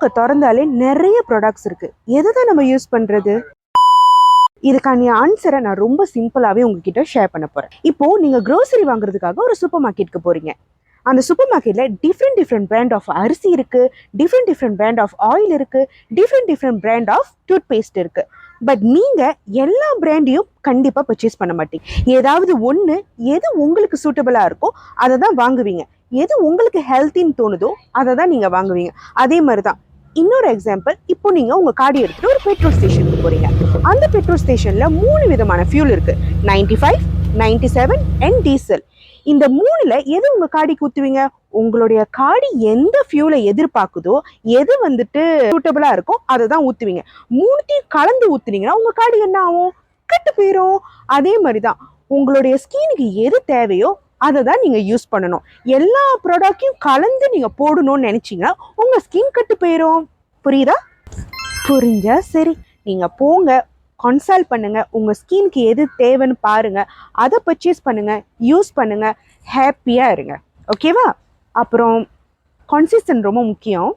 ஸ்டாக்கை திறந்தாலே நிறைய ப்ராடக்ட்ஸ் இருக்கு. எதை தான் நம்ம யூஸ் பண்றது? இதுக்கான ஆன்சரை நான் ரொம்ப சிம்பிளாவே உங்ககிட்ட ஷேர் பண்ண போறேன். இப்போ நீங்க க்ரோசரி வாங்குறதுக்காக ஒரு சூப்பர் மார்க்கெட்டுக்கு போறீங்க. அந்த சூப்பர் மார்க்கெட்ல டிஃப்ரெண்ட் பிராண்ட் ஆஃப் அரிசி இருக்கு, டிஃப்ரெண்ட் பிராண்ட் ஆஃப் ஆயில் இருக்கு, different brand of toothpaste இருக்கு. பட் நீங்க எல்லா பிராண்டையும் கண்டிப்பா பர்ச்சேஸ் பண்ண மாட்டீங்க. ஏதாவது ஒன்று எது உங்களுக்கு சூட்டபிளா இருக்கோ அதை தான் வாங்குவீங்க. எது உங்களுக்கு ஹெல்த்தின்னு தோணுதோ அதை தான் நீங்க வாங்குவீங்க. அதே மாதிரி தான் இன்னொரு எக்ஸாம்பிள், இப்போ நீங்க உங்க கார்டு எடுத்துட்டு ஒரு பெட்ரோல் ஸ்டேஷனுக்கு போறீங்க. அந்த பெட்ரோல் ஸ்டேஷன்ல 3 விதமான ஃபியூல் இருக்கு, 95, 97 அண்ட் டீசல். இந்த 3ல எது உங்க காடிக்கு ஊத்துவீங்க? உங்களுடைய காடி எந்த ஃபியூலை எதிர்பார்க்குதோ, எது வந்துட்டு சூட்டபிளா இருக்கோ அதை தான் ஊத்துவீங்க. 3த்தையும் கலந்து ஊத்துனீங்கன்னா உங்க காடி என்ன ஆகும்? கெட்டு போயிடும். அதே மாதிரிதான் உங்களுடைய ஸ்கினுக்கு எது தேவையோ அதை தான் நீங்க யூஸ் பண்ணணும். எல்லா ப்ராடக்டையும் கலந்து நீங்க போடணும்னு நினைச்சீங்கன்னா உங்க ஸ்கின் கெட்டு போயிடும். புரியுதா? புரிஞ்சா சரி, நீங்க போங்க, கன்சல்ட் பண்ணுங்க, உங்க ஸ்கின்க்கு எது தேவைன்னு பாருங்க, அதை பர்ச்சேஸ் பண்ணுங்க, யூஸ் பண்ணுங்க, ஹாப்பியா இருங்க. ஓகேவா? அப்புறம் கன்சிஸ்டன்ட் ரொம்ப முக்கியம்.